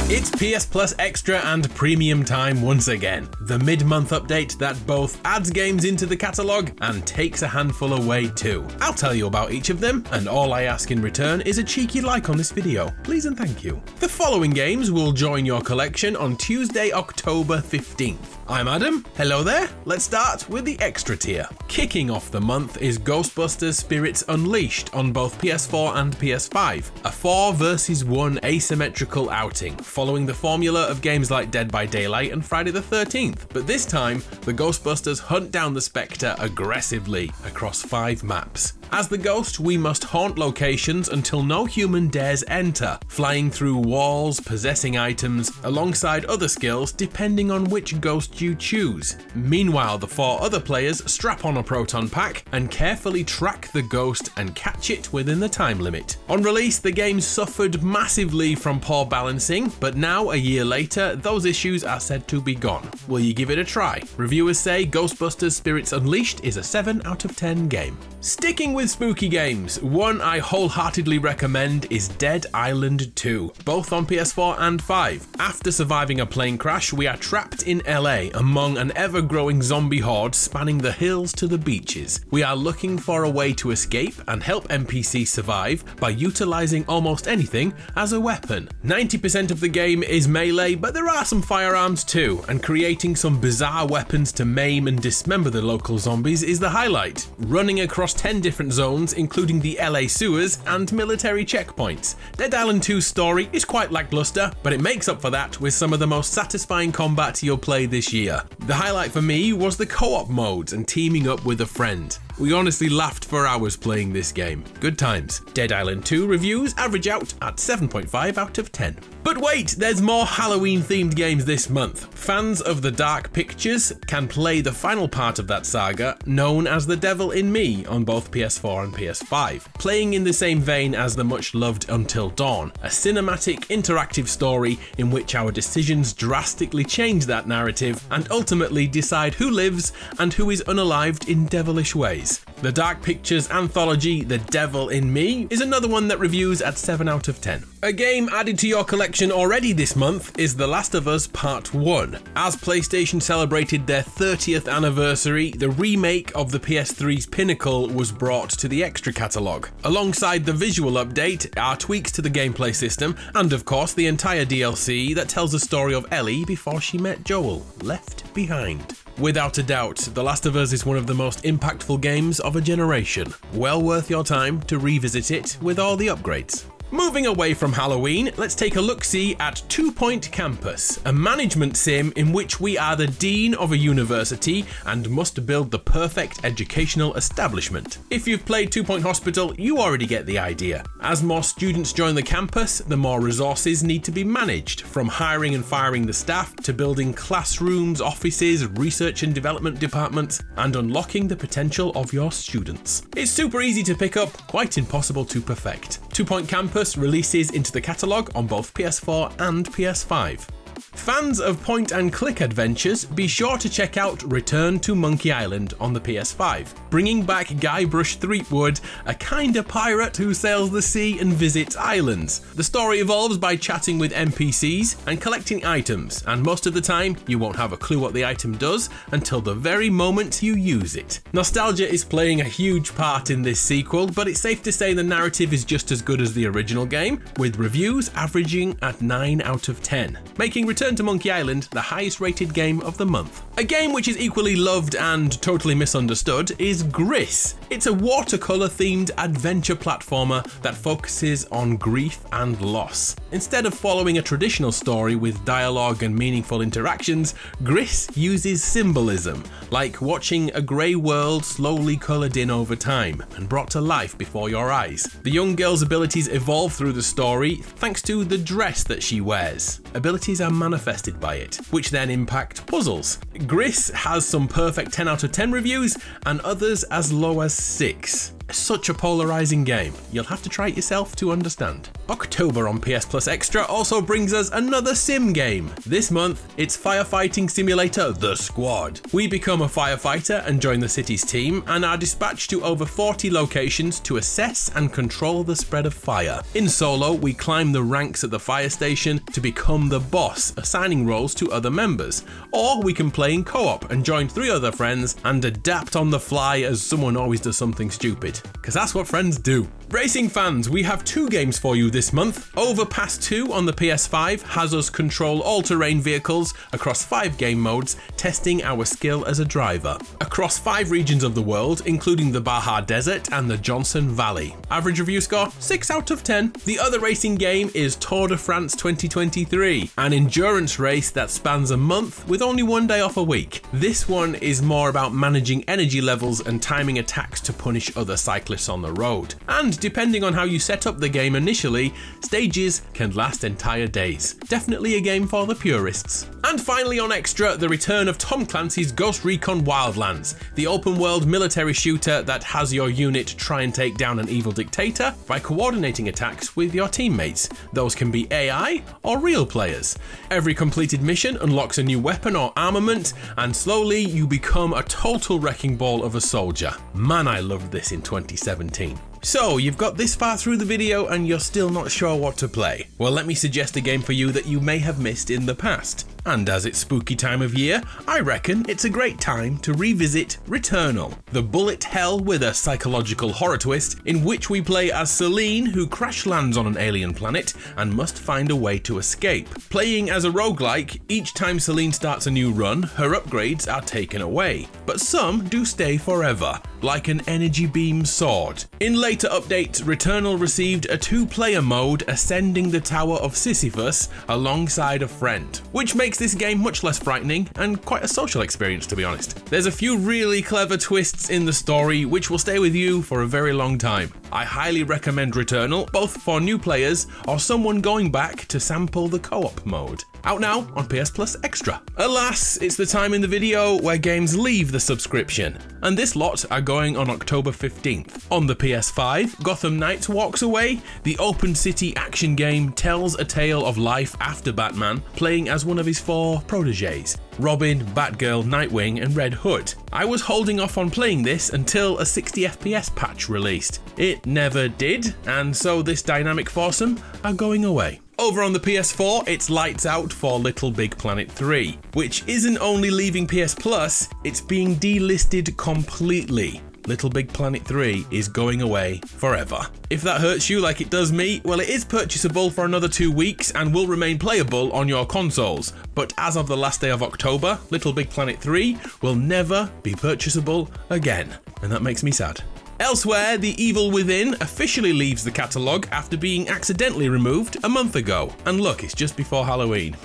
It's PS Plus Extra and Premium time once again. The mid-month update that both adds games into the catalogue and takes a handful away too. I'll tell you about each of them, and all I ask in return is a cheeky like on this video. Please and thank you. The following games will join your collection on Tuesday, October 15th. I'm Adam. Hello there. Let's start with the extra tier. Kicking off the month is Ghostbusters Spirits Unleashed on both PS4 and PS5. A 4 versus 1 asymmetrical outing, following the formula of games like Dead by Daylight and Friday the 13th. But this time, the Ghostbusters hunt down the Spectre aggressively across 5 maps. As the ghost, we must haunt locations until no human dares enter, flying through walls, possessing items, alongside other skills depending on which ghost you choose. Meanwhile, the 4 other players strap on a proton pack and carefully track the ghost and catch it within the time limit. On release, the game suffered massively from poor balancing, but now, a year later, those issues are said to be gone. Will you give it a try? Reviewers say Ghostbusters Spirits Unleashed is a 7 out of 10 game. Sticking with spooky games, one I wholeheartedly recommend is Dead Island 2, both on PS4 and 5. After surviving a plane crash, we are trapped in LA among an ever-growing zombie horde spanning the hills to the beaches. We are looking for a way to escape and help NPCs survive by utilizing almost anything as a weapon. 90% of the game is melee, but there are some firearms too, and creating some bizarre weapons to maim and dismember the local zombies is the highlight. Running across 10 different zones, including the LA sewers and military checkpoints. Dead Island 2's story is quite lackluster, but it makes up for that with some of the most satisfying combat you'll play this year. The highlight for me was the co-op modes and teaming up with a friend. We honestly laughed for hours playing this game. Good times. Dead Island 2 reviews average out at 7.5 out of 10. But wait, there's more Halloween themed games this month. Fans of The Dark Pictures can play the final part of that saga, known as The Devil in Me, on both PS4 and PS5. Playing in the same vein as the much loved Until Dawn, a cinematic interactive story in which our decisions drastically change that narrative and ultimately decide who lives and who is unalived in devilish ways. The Dark Pictures anthology The Devil in Me is another one that reviews at 7 out of 10. A game added to your collection already this month is The Last of Us Part 1. As PlayStation celebrated their 30th anniversary, the remake of the PS3's pinnacle was brought to the extra catalogue. Alongside the visual update are tweaks to the gameplay system, and of course the entire DLC that tells the story of Ellie before she met Joel, left behind. Without a doubt, The Last of Us is one of the most impactful games of a generation. Well worth your time to revisit it with all the upgrades. Moving away from Halloween, let's take a look-see at 2 Point Campus, a management sim in which we are the dean of a university and must build the perfect educational establishment. If you've played 2 Point Hospital, you already get the idea. As more students join the campus, the more resources need to be managed, from hiring and firing the staff to building classrooms, offices, research and development departments, and unlocking the potential of your students. It's super easy to pick up, quite impossible to perfect. 2 Point Campus releases into the catalogue on both PS4 and PS5. Fans of point-and-click adventures, be sure to check out Return to Monkey Island on the PS5, bringing back Guybrush Threepwood, a kinda pirate who sails the sea and visits islands. The story evolves by chatting with NPCs and collecting items, and most of the time you won't have a clue what the item does until the very moment you use it. Nostalgia is playing a huge part in this sequel, but it's safe to say the narrative is just as good as the original game, with reviews averaging at 9 out of 10, making Return to Monkey Island the highest rated game of the month. A game which is equally loved and totally misunderstood is Gris. It's a watercolor themed adventure platformer that focuses on grief and loss. Instead of following a traditional story with dialogue and meaningful interactions, Gris uses symbolism, like watching a grey world slowly coloured in over time and brought to life before your eyes. The young girl's abilities evolve through the story thanks to the dress that she wears. Abilities are manifested by it, which then impact puzzles. Gris has some perfect 10 out of 10 reviews and others as low as 6. Such a polarizing game. You'll have to try it yourself to understand. October on PS Plus Extra also brings us another sim game. This month, it's Firefighting Simulator The Squad. We become a firefighter and join the city's team and are dispatched to over 40 locations to assess and control the spread of fire. In solo, we climb the ranks at the fire station to become the boss, assigning roles to other members. Or we can play in co-op and join 3 other friends and adapt on the fly as someone always does something stupid. Because that's what friends do. Racing fans, we have 2 games for you this month. Overpass 2 on the PS5 has us control all-terrain vehicles across 5 game modes, testing our skill as a driver. Across 5 regions of the world, including the Baja Desert and the Johnson Valley. Average review score, 6 out of 10. The other racing game is Tour de France 2023, an endurance race that spans a month with only 1 day off a week. This one is more about managing energy levels and timing attacks to punish other cyclists on the road. And depending on how you set up the game initially, stages can last entire days. Definitely a game for the purists. And finally on Extra, the return of Tom Clancy's Ghost Recon Wildlands, the open world military shooter that has your unit try and take down an evil dictator by coordinating attacks with your teammates. Those can be AI or real players. Every completed mission unlocks a new weapon or armament, and slowly you become a total wrecking ball of a soldier. Man, I loved this in 2017. So, you've got this far through the video and you're still not sure what to play. Well, let me suggest a game for you that you may have missed in the past. And as it's spooky time of year, I reckon it's a great time to revisit Returnal, the bullet hell with a psychological horror twist in which we play as Celine, who crash lands on an alien planet and must find a way to escape. Playing as a roguelike, each time Celine starts a new run, her upgrades are taken away, but some do stay forever, like an energy beam sword. In later updates, Returnal received a 2-player mode ascending the Tower of Sisyphus alongside a friend, which makes this game much less frightening and quite a social experience, to be honest. There's a few really clever twists in the story which will stay with you for a very long time. I highly recommend Returnal, both for new players or someone going back to sample the co-op mode. Out now on PS Plus Extra. Alas, it's the time in the video where games leave the subscription, and this lot are going on October 15th. On the PS5, Gotham Knights walks away. The open city action game tells a tale of life after Batman, playing as one of his 4 proteges, Robin, Batgirl, Nightwing and Red Hood. I was holding off on playing this until a 60 FPS patch released. It never did, and so this dynamic foursome are going away. Over on the PS4, it's lights out for Little Big Planet 3, which isn't only leaving PS Plus, it's being delisted completely. Little Big Planet 3 is going away forever. If that hurts you like it does me, well, it is purchasable for another 2 weeks and will remain playable on your consoles. But as of the last day of October, Little Big Planet 3 will never be purchasable again, and that makes me sad. Elsewhere, The Evil Within officially leaves the catalogue after being accidentally removed a month ago. And look, it's just before Halloween.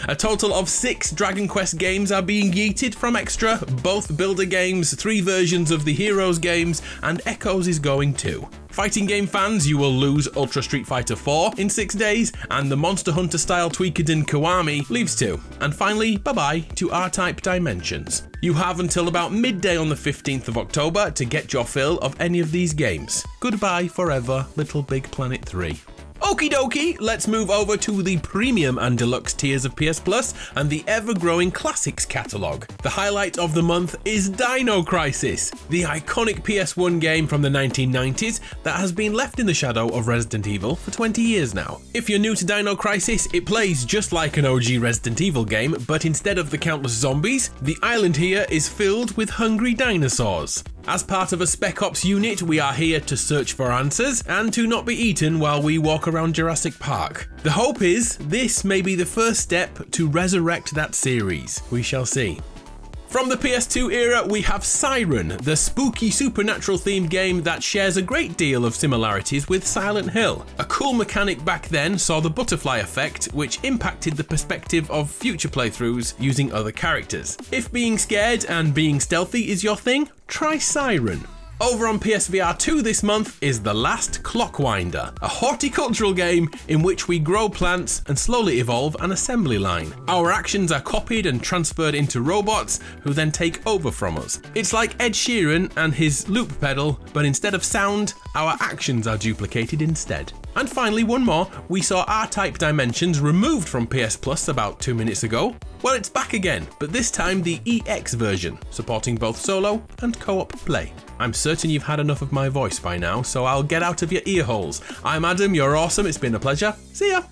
A total of 6 Dragon Quest games are being yeeted from Extra, both builder games, 3 versions of the Heroes games, and Echoes is going too. Fighting game fans, you will lose Ultra Street Fighter 4 in 6 days, and the Monster Hunter style Suikoden Kiwami leaves too. And finally, bye-bye to R-Type Dimensions. You have until about midday on the 15th of October to get your fill of any of these games. Goodbye forever, Little Big Planet 3. Okie dokie, let's move over to the premium and deluxe tiers of PS Plus and the ever-growing classics catalogue. The highlight of the month is Dino Crisis, the iconic PS1 game from the 1990s that has been left in the shadow of Resident Evil for 20 years now. If you're new to Dino Crisis, it plays just like an OG Resident Evil game, but instead of the countless zombies, the island here is filled with hungry dinosaurs. As part of a Spec Ops unit, we are here to search for answers and to not be eaten while we walk around Jurassic Park. The hope is this may be the first step to resurrect that series. We shall see. From the PS2 era, we have Siren, the spooky supernatural themed game that shares a great deal of similarities with Silent Hill. A cool mechanic back then saw the butterfly effect, which impacted the perspective of future playthroughs using other characters. If being scared and being stealthy is your thing, try Siren. Over on PSVR 2 this month is The Last Clockwinder, a horticultural game in which we grow plants and slowly evolve an assembly line. Our actions are copied and transferred into robots who then take over from us. It's like Ed Sheeran and his loop pedal, but instead of sound, our actions are duplicated instead. And finally, one more, we saw R-Type Dimensions removed from PS Plus about 2 minutes ago. Well, it's back again, but this time the EX version, supporting both solo and co-op play. I'm certain you've had enough of my voice by now, so I'll get out of your ear holes. I'm Adam, you're awesome, it's been a pleasure. See ya!